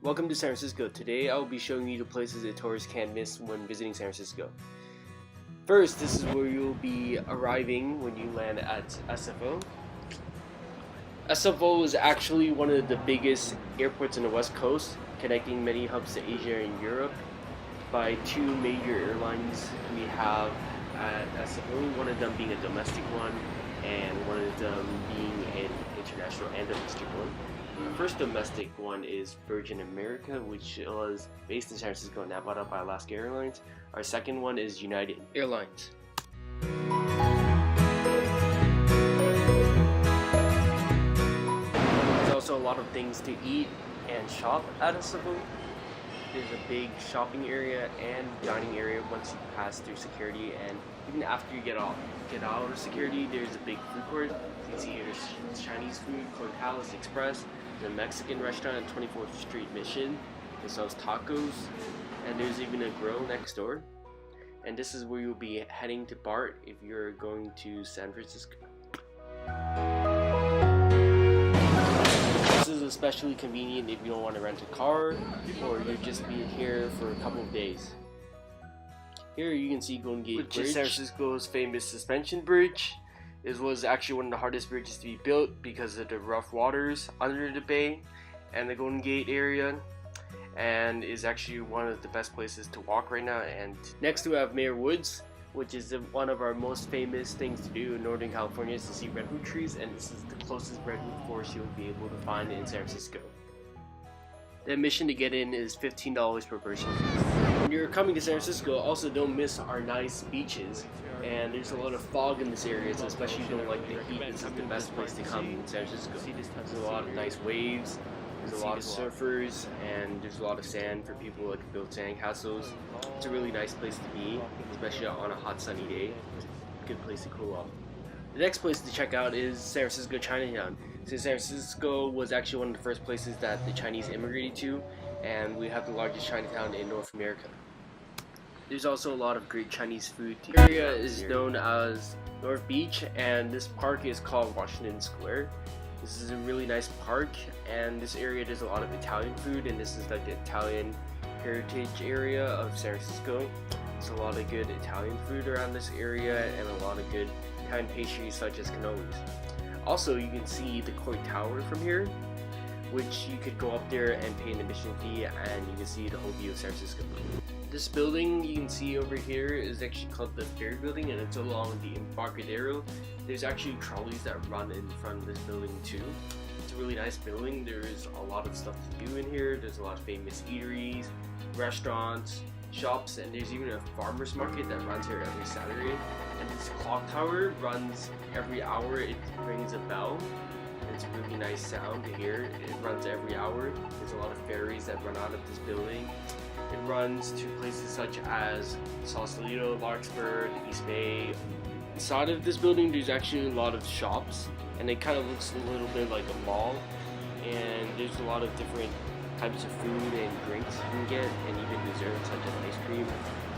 Welcome to San Francisco. Today I will be showing you the places that tourists can't miss when visiting San Francisco. First, this is where you'll be arriving when you land at SFO. SFO is actually one of the biggest airports on the West Coast, connecting many hubs to Asia and Europe by two major airlines we have at SFO, one of them being a domestic one and one of them being an international and domestic one. The first domestic one is Virgin America, which was based in San Francisco and now bought up by Alaska Airlines. Our second one is United Airlines. There's also a lot of things to eat and shop at SFO. There's a big shopping area and dining area once you pass through security, and even after you get out of security, there's a big food court. You can see here there's Chinese food, Court Palace Express, the Mexican restaurant at 24th Street Mission. It sells tacos, and there's even a grill next door. And this is where you'll be heading to BART if you're going to San Francisco. This is especially convenient if you don't want to rent a car or you're just being here for a couple of days. Here you can see Golden Gate Bridge, which is San Francisco's famous suspension bridge. It was actually one of the hardest bridges to be built because of the rough waters under the bay and the Golden Gate area, and is actually one of the best places to walk right now. And next we have Mayor Woods, which is one of our most famous things to do in Northern California, is to see redwood trees, and this is the closest redwood forest you'll be able to find in San Francisco. The admission to get in is $15 per person. When you're coming to San Francisco, also don't miss our nice beaches. And there's a lot of fog in this area, so especially if you don't like the heat, this is the best place to come in San Francisco. There's a lot of nice waves, there's a lot of surfers, and there's a lot of sand for people who like to build sand castles. It's a really nice place to be, especially on a hot sunny day. It's a good place to cool off. The next place to check out is San Francisco Chinatown. Since San Francisco was actually one of the first places that the Chinese immigrated to, and we have the largest Chinatown in North America. There's also a lot of great Chinese food. The area is known as North Beach, and this park is called Washington Square. This is a really nice park, and this area does a lot of Italian food, and this is like the Italian heritage area of San Francisco. There's a lot of good Italian food around this area and a lot of good Italian pastries such as cannolis. Also, you can see the Court Tower from here, which you could go up there and pay an admission fee, and you can see the whole view of San Francisco. This building you can see over here is actually called the Ferry Building, and it's along the Embarcadero. There's actually trolleys that run in front of this building too. It's a really nice building. There's a lot of stuff to do in here. There's a lot of famous eateries, restaurants, shops, and there's even a farmer's market that runs here every Saturday. And this clock tower runs every hour. It rings a bell. It's a really nice sound to hear. It runs every hour. There's a lot of ferries that run out of this building. It runs to places such as Sausalito, Larkspur, the East Bay. Inside of this building there's actually a lot of shops, and it kind of looks a little bit like a mall, and there's a lot of different types of food and drinks you can get, and even desserts such as ice cream.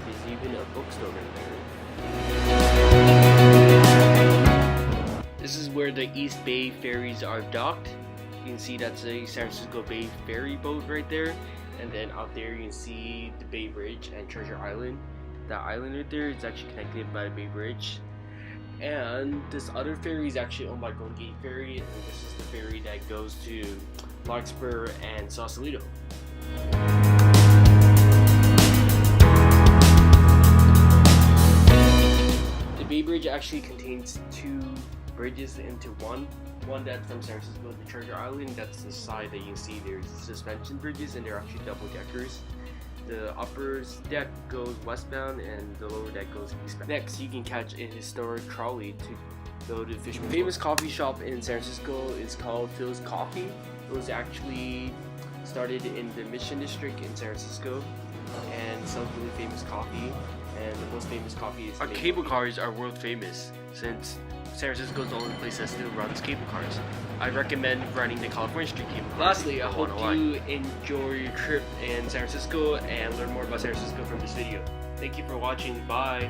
There's even a bookstore in there. This is where the East Bay ferries are docked. You can see that's a San Francisco Bay ferry boat right there. And then out there you can see the Bay Bridge and Treasure Island. That island right there is actually connected by the Bay Bridge. And this other ferry is actually owned by Golden Gate Ferry, and this is the ferry that goes to Larkspur and Sausalito. The Bay Bridge actually contains two bridges into one. One that's from San Francisco to Treasure Island. That's the side that you can see there's suspension bridges, and they're actually double deckers. The upper deck goes westbound and the lower deck goes eastbound. Next, you can catch a historic trolley to go to Fisherman's Wharf. The famous coffee shop in San Francisco is called Philz Coffee. It was actually started in the Mission District in San Francisco and sells really famous coffee. And the most famous coffee is... Our cable cars are world famous since San Francisco is the only place that still runs cable cars. I recommend running the California Street cable cars. Lastly, I hope you enjoy your trip in San Francisco and learn more about San Francisco from this video. Thank you for watching. Bye.